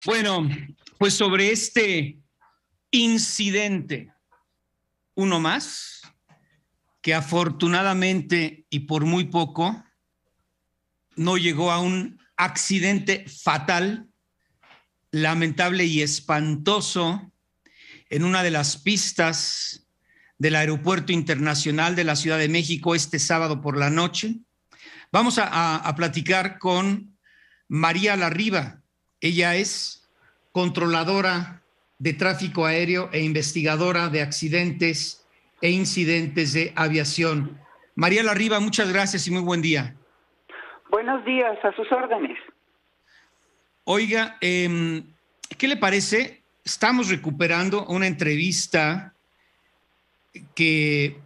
Bueno, pues sobre este incidente, uno más, que afortunadamente y por muy poco no llegó a un accidente fatal, lamentable y espantoso en una de las pistas del Aeropuerto Internacional de la Ciudad de México este sábado por la noche. Vamos a platicar con María Larriba. Ella es controladora de tráfico aéreo e investigadora de accidentes e incidentes de aviación. María Larriba, muchas gracias y muy buen día. Buenos días, a sus órdenes. Oiga, ¿qué le parece? Estamos recuperando una entrevista que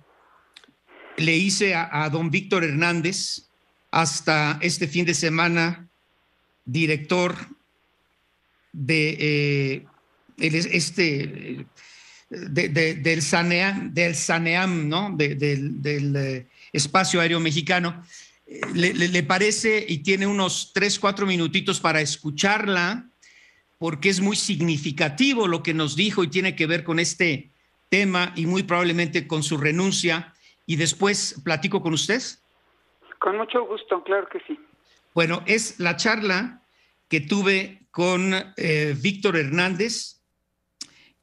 le hice a don Víctor Hernández hasta este fin de semana, director de del SANEAM, ¿no? Del Espacio Aéreo Mexicano. ¿Le parece? Y tiene unos 3-4 minutitos para escucharla, porque es muy significativo lo que nos dijo y tiene que ver con este tema y muy probablemente con su renuncia. Y después platico con usted. Con mucho gusto, claro que sí. Bueno, es la charla que tuve con Víctor Hernández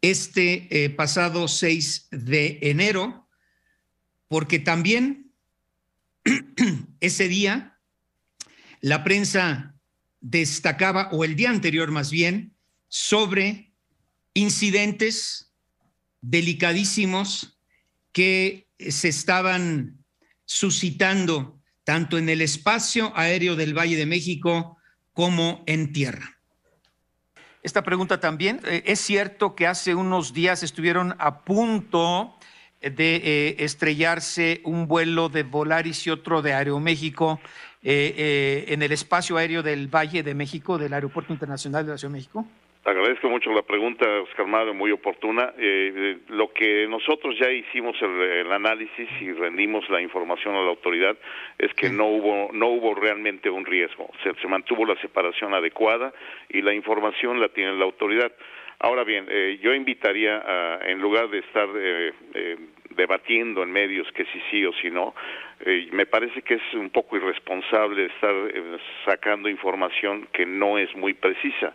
este pasado 6 de enero, porque también ese día la prensa destacaba, o el día anterior más bien, sobre incidentes delicadísimos que se estaban suscitando tanto en el espacio aéreo del Valle de México como en tierra. Esta pregunta también, ¿es cierto que hace unos días estuvieron a punto de estrellarse un vuelo de Volaris y otro de Aeroméxico en el espacio aéreo del Valle de México, del Aeropuerto Internacional de la Ciudad de México? Agradezco mucho la pregunta, Oscar Mario, muy oportuna. Lo que nosotros ya hicimos el análisis y rendimos la información a la autoridad es que no hubo realmente un riesgo. Se mantuvo la separación adecuada y la información la tiene la autoridad. Ahora bien, yo invitaría, en lugar de estar debatiendo en medios que si sí o si no, me parece que es un poco irresponsable estar sacando información que no es muy precisa.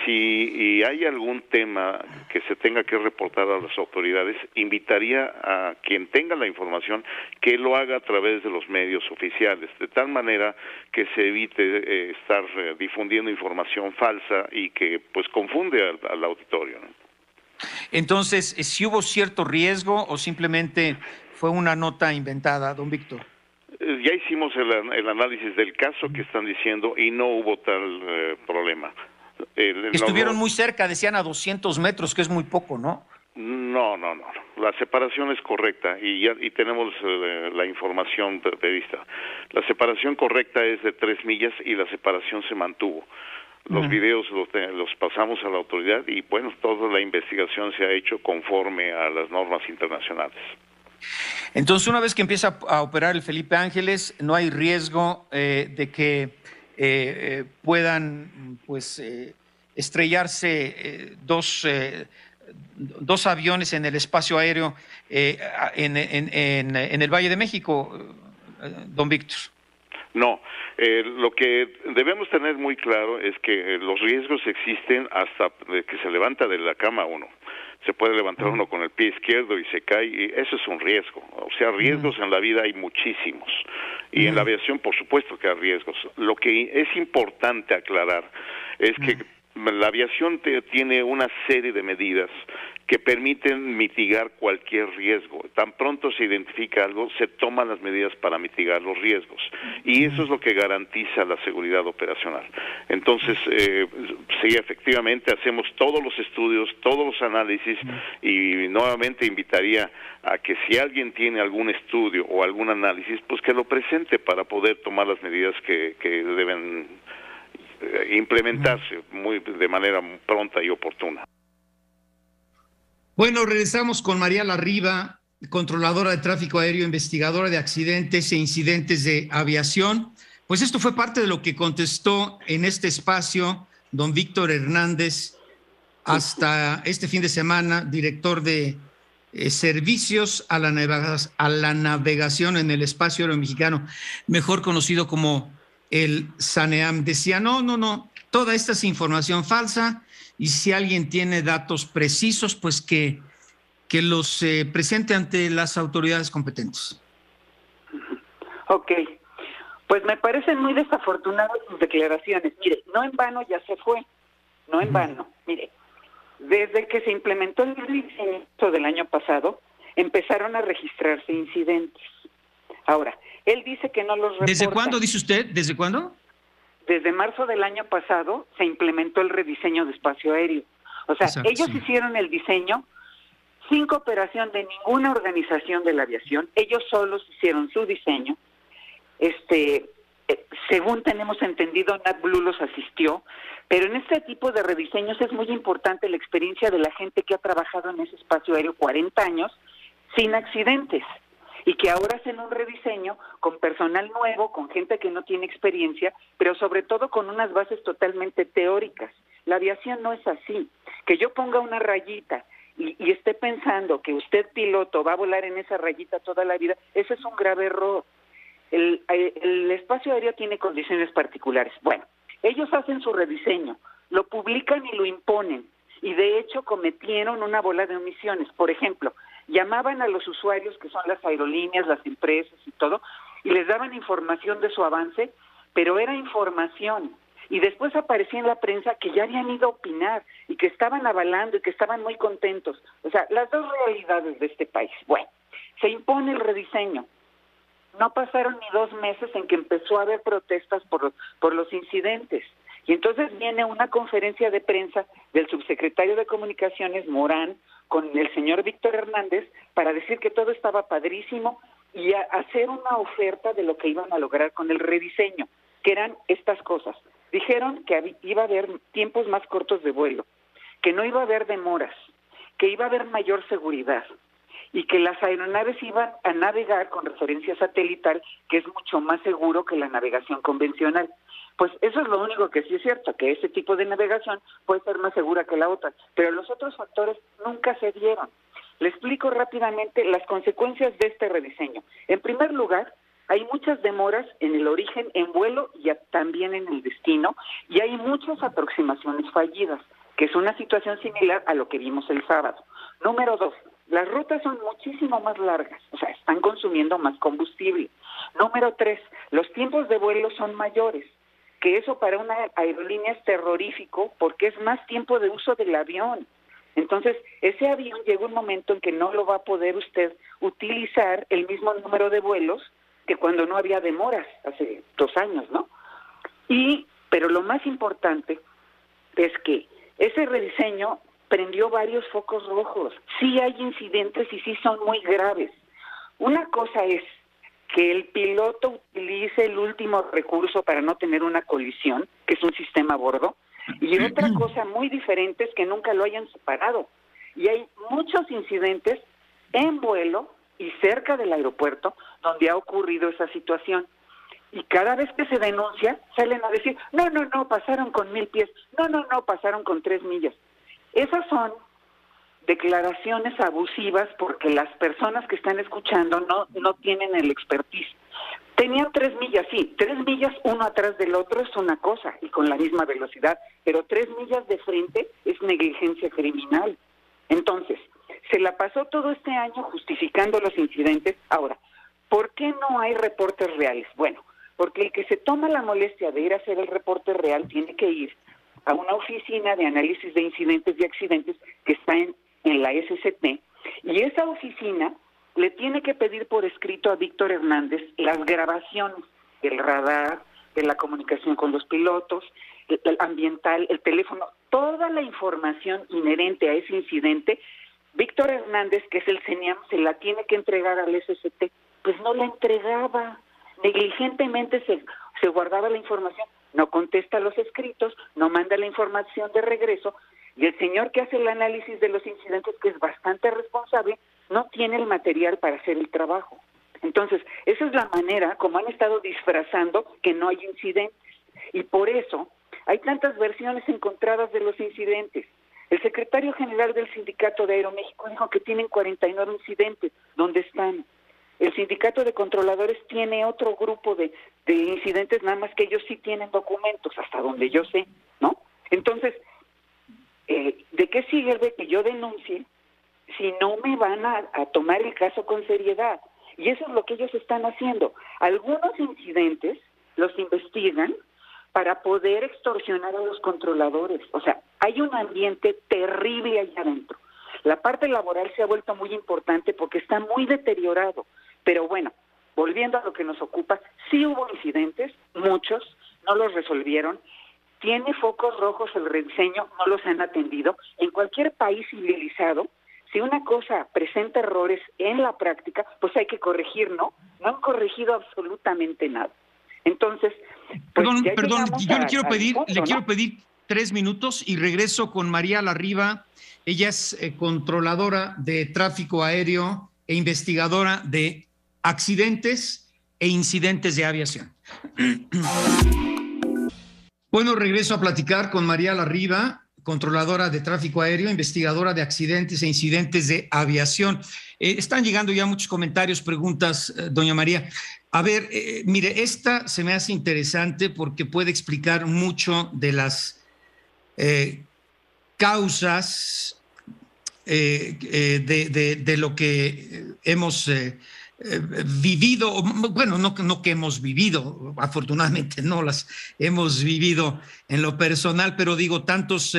Si hay algún tema que se tenga que reportar a las autoridades, invitaría a quien tenga la información que lo haga a través de los medios oficiales, de tal manera que se evite estar difundiendo información falsa y que pues confunde al auditorio, ¿no? Entonces, ¿sí hubo cierto riesgo o simplemente fue una nota inventada, don Víctor? Ya hicimos el análisis del caso que están diciendo y no hubo tal problema. Estuvieron muy cerca, decían a 200 metros, que es muy poco, ¿no? No. La separación es correcta y tenemos la información de vista. La separación correcta es de 3 millas y la separación se mantuvo. Los videos los pasamos a la autoridad y bueno, toda la investigación se ha hecho conforme a las normas internacionales. Entonces, una vez que empieza a operar el Felipe Ángeles, no hay riesgo de que puedan pues estrellarse dos aviones en el espacio aéreo en el Valle de México, don Víctor. No, lo que debemos tener muy claro es que los riesgos existen hasta que se levanta de la cama uno. Se puede levantar uno con el pie izquierdo y se cae, y eso es un riesgo. O sea, riesgos en la vida hay muchísimos. Y en la aviación, por supuesto que hay riesgos. Lo que es importante aclarar es que la aviación tiene una serie de medidas que permiten mitigar cualquier riesgo. Tan pronto se identifica algo, se toman las medidas para mitigar los riesgos. Y eso es lo que garantiza la seguridad operacional. Entonces, sí, efectivamente, hacemos todos los estudios, todos los análisis, y nuevamente invitaría a que si alguien tiene algún estudio o algún análisis, pues que lo presente para poder tomar las medidas que deben implementarse de manera pronta y oportuna. Bueno, regresamos con María Larriba, controladora de tráfico aéreo, investigadora de accidentes e incidentes de aviación. Pues esto fue parte de lo que contestó en este espacio don Víctor Hernández, hasta este fin de semana, director de servicios a la navegación en el espacio aéreo mexicano, mejor conocido como el SANEAM. Decía, no, toda esta es información falsa, y si alguien tiene datos precisos, pues que los presente ante las autoridades competentes. Ok, pues me parecen muy desafortunadas sus declaraciones. Mire, no en vano ya se fue, no en vano. Mire, desde que se implementó el diseño del año pasado, empezaron a registrarse incidentes. Ahora, él dice que no los reporta. ¿Desde cuándo, dice usted? ¿Desde cuándo? Desde marzo del año pasado se implementó el rediseño de espacio aéreo. O sea, exacto, ellos hicieron el diseño sin cooperación de ninguna organización de la aviación. Ellos solos hicieron su diseño. Según tenemos entendido, NatBlue los asistió, pero en este tipo de rediseños es muy importante la experiencia de la gente que ha trabajado en ese espacio aéreo 40 años sin accidentes, y que ahora hacen un rediseño con personal nuevo, con gente que no tiene experiencia, pero sobre todo con unas bases totalmente teóricas. La aviación no es así. Que yo ponga una rayita y esté pensando que usted, piloto, va a volar en esa rayita toda la vida, ese es un grave error. El espacio aéreo tiene condiciones particulares. Bueno, ellos hacen su rediseño, lo publican y lo imponen, y de hecho cometieron una bola de omisiones. Por ejemplo, llamaban a los usuarios, que son las aerolíneas, las empresas y todo, y les daban información de su avance, pero era información. Y después aparecía en la prensa que ya habían ido a opinar y que estaban avalando y que estaban muy contentos. O sea, las dos realidades de este país. Bueno, se impone el rediseño. No pasaron ni 2 meses en que empezó a haber protestas por los incidentes. Y entonces viene una conferencia de prensa del subsecretario de Comunicaciones, Morán, con el señor Víctor Hernández, para decir que todo estaba padrísimo y hacer una oferta de lo que iban a lograr con el rediseño, que eran estas cosas. Dijeron que iba a haber tiempos más cortos de vuelo, que no iba a haber demoras, que iba a haber mayor seguridad, y que las aeronaves iban a navegar con referencia satelital, que es mucho más seguro que la navegación convencional. Pues eso es lo único que sí es cierto, que ese tipo de navegación puede ser más segura que la otra, pero los otros factores nunca se dieron. Le explico rápidamente las consecuencias de este rediseño. En primer lugar, hay muchas demoras en el origen, en vuelo y también en el destino, y hay muchas aproximaciones fallidas, que es una situación similar a lo que vimos el sábado. Número 2, las rutas son muchísimo más largas, o sea, están consumiendo más combustible. Número 3, los tiempos de vuelo son mayores, que eso para una aerolínea es terrorífico porque es más tiempo de uso del avión. Entonces, ese avión llega un momento en que no lo va a poder usted utilizar el mismo número de vuelos que cuando no había demoras, hace 2 años, ¿no? Pero lo más importante es que ese rediseño prendió varios focos rojos. Sí hay incidentes y sí son muy graves. Una cosa es que el piloto utilice el último recurso para no tener una colisión, que es un sistema a bordo, y otra cosa muy diferente es que nunca lo hayan separado. Y hay muchos incidentes en vuelo y cerca del aeropuerto donde ha ocurrido esa situación. Y cada vez que se denuncia, salen a decir, no, pasaron con 1000 pies, no, pasaron con 3 millas. Esas son declaraciones abusivas porque las personas que están escuchando no tienen el expertise. Tenían 3 millas, sí, 3 millas uno atrás del otro es una cosa y con la misma velocidad, pero 3 millas de frente es negligencia criminal. Entonces, se la pasó todo este año justificando los incidentes. Ahora, ¿por qué no hay reportes reales? Bueno, porque el que se toma la molestia de ir a hacer el reporte real tiene que ir a una oficina de análisis de incidentes y accidentes que está en la SCT, y esa oficina le tiene que pedir por escrito a Víctor Hernández las grabaciones del radar, de la comunicación con los pilotos, el ambiental, el teléfono, toda la información inherente a ese incidente. Víctor Hernández, que es el CENIAM, se la tiene que entregar al SCT. Pues no la entregaba, negligentemente se guardaba la información, no contesta los escritos, no manda la información de regreso, y el señor que hace el análisis de los incidentes, que es bastante responsable, no tiene el material para hacer el trabajo. Entonces, esa es la manera como han estado disfrazando que no hay incidentes. Y por eso Hay tantas versiones encontradas de los incidentes. El secretario general del Sindicato de Aeroméxico dijo que tienen 49 incidentes. ¿Dónde están? El Sindicato de Controladores tiene otro grupo de incidentes, nada más que ellos sí tienen documentos, hasta donde yo sé, ¿no? Entonces, ¿de qué sirve que yo denuncie si no me van a tomar el caso con seriedad? Y eso es lo que ellos están haciendo. Algunos incidentes los investigan para poder extorsionar a los controladores. O sea, hay un ambiente terrible allá adentro. La parte laboral se ha vuelto muy importante porque está muy deteriorado. Pero bueno, volviendo a lo que nos ocupa, sí hubo incidentes, muchos, no los resolvieron. Tiene focos rojos el rediseño, no los han atendido. En cualquier país civilizado, si una cosa presenta errores en la práctica, pues hay que corregir, ¿no? No han corregido absolutamente nada. Entonces, pues perdón, yo le quiero pedir, punto, le quiero ¿no? pedir 3 minutos y regreso con María Larriba. Ella es controladora de tráfico aéreo e investigadora de accidentes e incidentes de aviación. Bueno, regreso a platicar con María Larriba, controladora de tráfico aéreo, investigadora de accidentes e incidentes de aviación. Están llegando ya muchos comentarios, preguntas, doña María. A ver, mire, esta se me hace interesante porque puede explicar mucho de las causas de lo que hemos vivido, bueno, no que hemos vivido, afortunadamente no las hemos vivido en lo personal, pero digo, tantos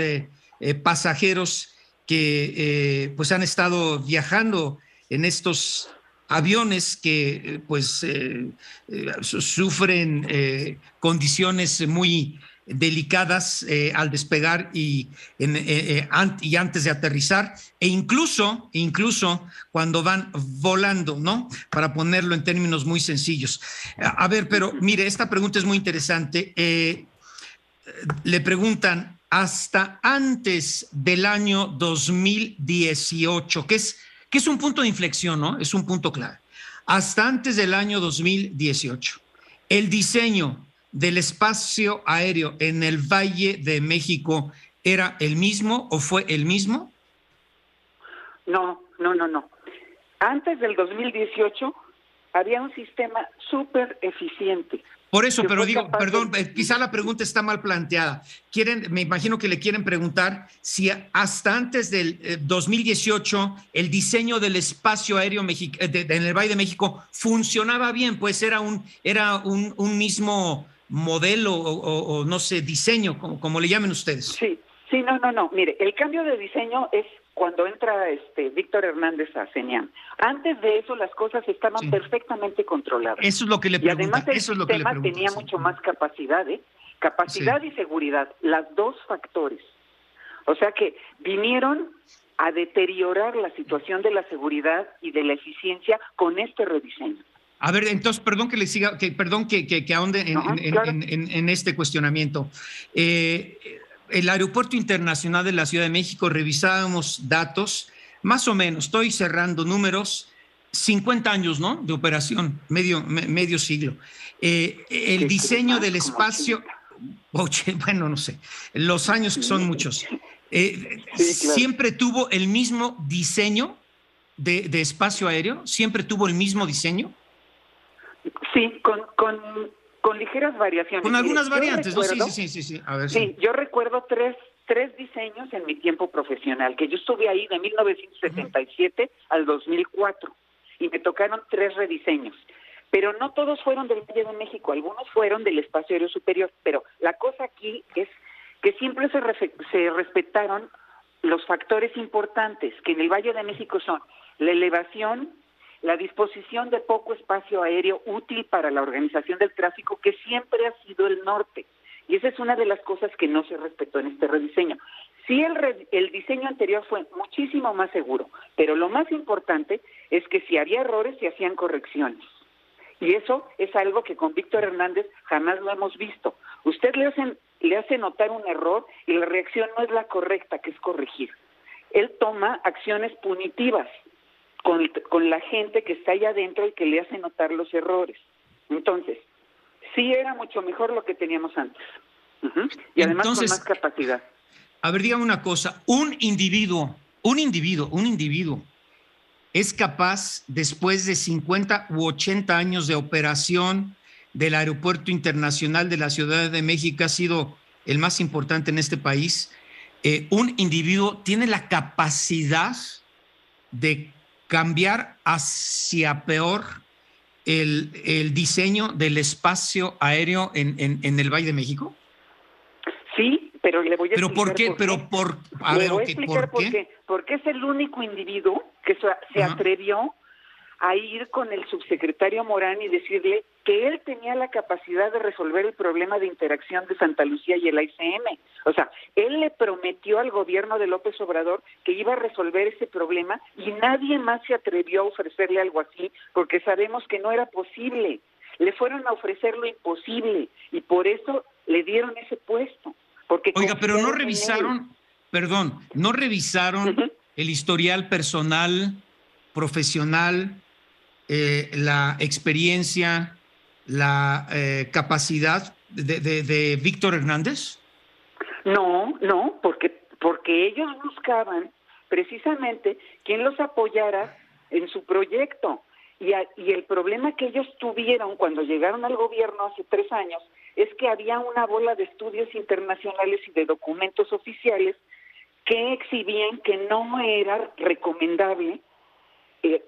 pasajeros que pues han estado viajando en estos aviones que sufren condiciones muy delicadas al despegar y antes de aterrizar, e incluso cuando van volando, ¿no? Para ponerlo en términos muy sencillos. A ver, pero mire, esta pregunta es muy interesante. Le preguntan, hasta antes del año 2018, que es un punto de inflexión, ¿no? Es un punto clave. Hasta antes del año 2018, el diseño del espacio aéreo en el Valle de México ¿era el mismo o fue el mismo? No. Antes del 2018 había un sistema súper eficiente. Por eso, pero digo, perdón, quizá la pregunta está mal planteada. Me imagino que le quieren preguntar si hasta antes del 2018 el diseño del espacio aéreo en el Valle de México funcionaba bien, pues era un mismo modelo o no sé, diseño, como le llamen ustedes. Sí, no. Mire, el cambio de diseño es cuando entra Víctor Hernández a CENIAM. Antes de eso las cosas estaban perfectamente controladas. Eso es lo que le pregunto. Y además el sistema tenía mucho más capacidad, capacidad y seguridad, las dos factores. O sea que vinieron a deteriorar la situación de la seguridad y de la eficiencia con este rediseño. A ver, entonces, perdón que le siga, perdón que ahonde en este cuestionamiento. El Aeropuerto Internacional de la Ciudad de México, revisábamos datos, más o menos, estoy cerrando números, 50 años, ¿no? De operación, medio siglo. El diseño del espacio, bueno, no sé, los años que son muchos. ¿Siempre tuvo el mismo diseño de espacio aéreo? ¿Siempre tuvo el mismo diseño? Sí, con ligeras variaciones. Con algunas variantes, ¿no? Sí. A ver, sí, yo recuerdo tres diseños en mi tiempo profesional, que yo estuve ahí de 1977 al 2004, y me tocaron 3 rediseños. Pero no todos fueron del Valle de México, algunos fueron del Espacio Aéreo Superior. Pero la cosa aquí es que siempre se respetaron los factores importantes, que en el Valle de México son la elevación, la disposición de poco espacio aéreo útil para la organización del tráfico, que siempre ha sido el norte. Y esa es una de las cosas que no se respetó en este rediseño. Sí, el diseño anterior fue muchísimo más seguro, pero lo más importante es que si había errores, se hacían correcciones. Y eso es algo que con Víctor Hernández jamás lo hemos visto. Usted le hace notar un error y la reacción no es la correcta, que es corregir. Él toma acciones punitivas con la gente que está allá adentro y que le hace notar los errores. Entonces, sí era mucho mejor lo que teníamos antes. Y además Entonces, con más capacidad. A ver, dígame una cosa, un individuo es capaz, después de 50 u 80 años de operación del Aeropuerto Internacional de la Ciudad de México, ha sido el más importante en este país, un individuo tiene la capacidad de cambiar hacia peor el diseño del espacio aéreo en el Valle de México? Sí, pero le voy a ¿Pero explicar por qué? por qué. Le voy a explicar por qué. Porque es el único individuo que se atrevió a ir con el subsecretario Morán y decirle que él tenía la capacidad de resolver el problema de interacción de Santa Lucía y el AICM. O sea, él le prometió al gobierno de López Obrador que iba a resolver ese problema y nadie más se atrevió a ofrecerle algo así porque sabemos que no era posible. Le fueron a ofrecer lo imposible y por eso le dieron ese puesto. Porque oiga, pero no revisaron, no revisaron el historial personal, profesional, la experiencia, la capacidad de Víctor Hernández? No, porque ellos buscaban precisamente quien los apoyara en su proyecto. Y el problema que ellos tuvieron cuando llegaron al gobierno hace 3 años es que había una bola de estudios internacionales y de documentos oficiales que exhibían que no era recomendable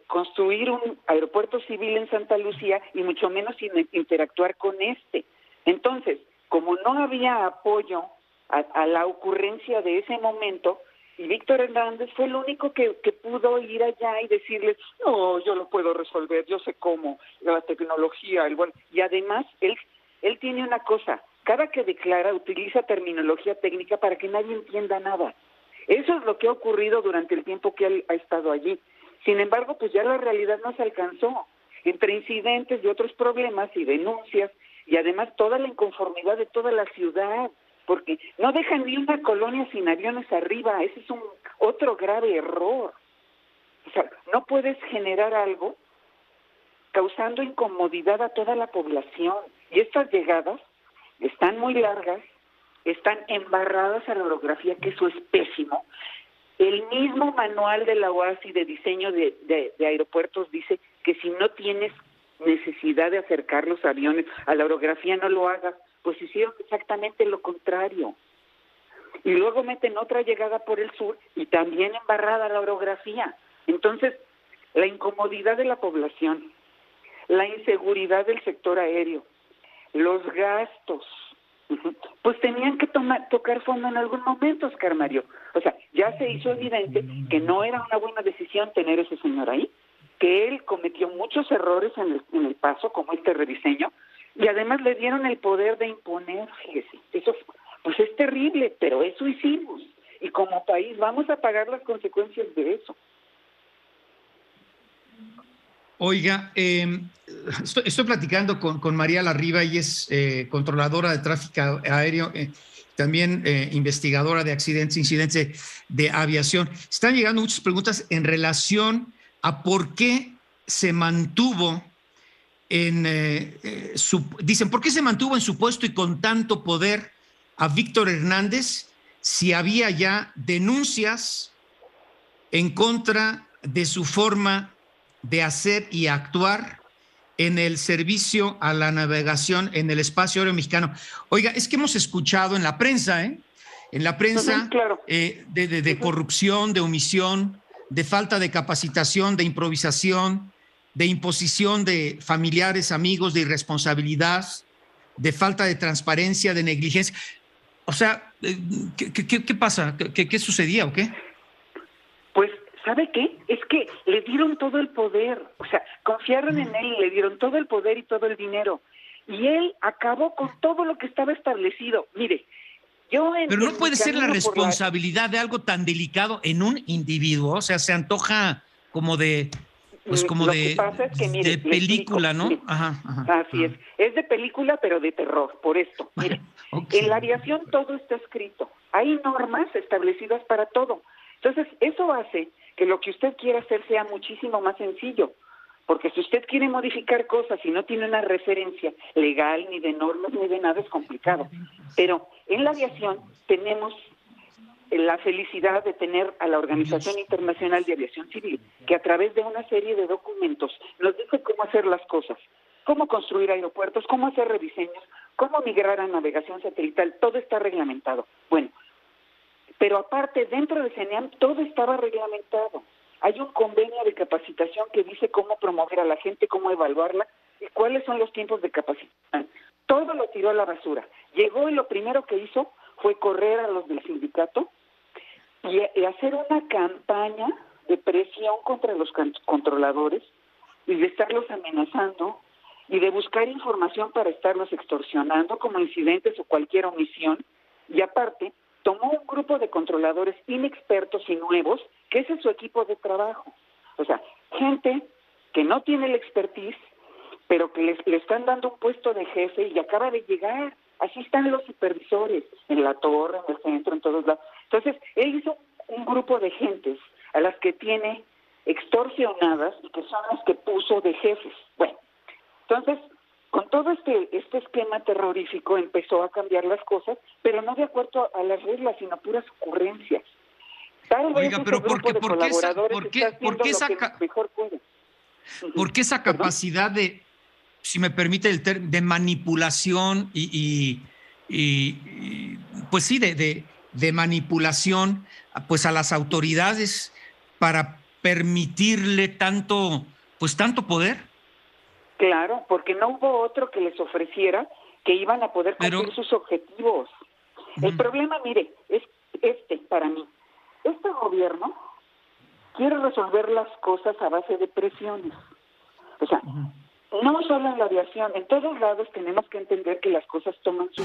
construir un aeropuerto civil en Santa Lucía y mucho menos interactuar con este. Entonces, como no había apoyo a la ocurrencia de ese momento, y Víctor Hernández fue el único que pudo ir allá y decirles, no, yo lo puedo resolver, yo sé cómo, la tecnología, y además él tiene una cosa, cada que declara utiliza terminología técnica para que nadie entienda nada. Eso es lo que ha ocurrido durante el tiempo que él ha estado allí. Sin embargo, pues ya la realidad no se alcanzó. Entre incidentes y otros problemas y denuncias, y además toda la inconformidad de toda la ciudad, porque no dejan ni una colonia sin aviones arriba, ese es otro grave error. O sea, no puedes generar algo causando incomodidad a toda la población. Y estas llegadas están muy largas, están embarradas a la orografía, que eso es pésimo. El mismo manual de la OASI de diseño de aeropuertos dice que si no tienes necesidad de acercar los aviones a la orografía, no lo hagas. Pues hicieron exactamente lo contrario. Y luego meten otra llegada por el sur y también embarrada la orografía. Entonces, la incomodidad de la población, la inseguridad del sector aéreo, los gastos, pues tenían que tocar fondo en algún momento, Oscar Mario. O sea, ya se hizo evidente que no era una buena decisión tener ese señor ahí, que él cometió muchos errores en el paso, como este rediseño, y además le dieron el poder de imponer, fíjese. Eso pues es terrible, pero eso hicimos. Y como país vamos a pagar las consecuencias de eso. Oiga, estoy platicando con María Larriba, ella es controladora de tráfico aéreo, también investigadora de accidentes, incidentes de aviación. Están llegando muchas preguntas en relación a por qué se mantuvo dicen, ¿por qué se mantuvo en su puesto y con tanto poder a Víctor Hernández si había ya denuncias en contra de su forma de hacer y actuar en el servicio a la navegación en el espacio aéreo mexicano? Oiga, es que hemos escuchado en la prensa, Claro. de corrupción, de omisión, de falta de capacitación, de improvisación, de imposición de familiares, amigos, de irresponsabilidad, de falta de transparencia, de negligencia. O sea, ¿qué pasa? ¿Qué sucedía o qué? Pues, ¿sabe qué? Es que le dieron todo el poder, o sea, confiaron en él y le dieron todo el poder y todo el dinero. Y él acabó con todo lo que estaba establecido. Mire, pero no puede ser la responsabilidad de algo tan delicado en un individuo, o sea, se antoja como de, pues como lo que pasa es que, mire, de película, ¿no? Mire, así es de película, pero de terror, por esto. Mire, en la aviación todo está escrito, hay normas establecidas para todo. Entonces, eso hace que lo que usted quiera hacer sea muchísimo más sencillo, porque si usted quiere modificar cosas y no tiene una referencia legal, ni de normas, ni de nada, es complicado. Pero en la aviación tenemos la felicidad de tener a la Organización Internacional de Aviación Civil, que a través de una serie de documentos nos dice cómo hacer las cosas, cómo construir aeropuertos, cómo hacer rediseños, cómo migrar a navegación satelital, todo está reglamentado. Bueno, pero aparte, dentro de CENEAM, todo estaba reglamentado. Hay un convenio de capacitación que dice cómo promover a la gente, cómo evaluarla y cuáles son los tiempos de capacitación. Todo lo tiró a la basura. Llegó y lo primero que hizo fue correr a los del sindicato y hacer una campaña de presión contra los controladores y de estarlos amenazando y de buscar información para estarlos extorsionando como incidentes o cualquier omisión. Y aparte, tomó un grupo de controladores inexpertos y nuevos, que ese es su equipo de trabajo. O sea, gente que no tiene la expertise, pero que le están dando un puesto de jefe y acaba de llegar. Así están los supervisores, en la torre, en el centro, en todos lados. Entonces, él hizo un grupo de gentes a las que tiene extorsionadas y que son las que puso de jefes. Bueno, entonces, con todo este esquema terrorífico empezó a cambiar las cosas, pero no de acuerdo a las reglas, sino puras ocurrencias. Tal vez Oiga, pero ¿por qué esa capacidad de, si me permite el término, de manipulación pues sí, de manipulación pues a las autoridades para permitirle tanto poder? Claro, porque no hubo otro que les ofreciera que iban a poder cumplir sus objetivos. El problema, mire, es para mí. Este gobierno quiere resolver las cosas a base de presiones. O sea, no solo en la aviación, en todos lados tenemos que entender que las cosas toman su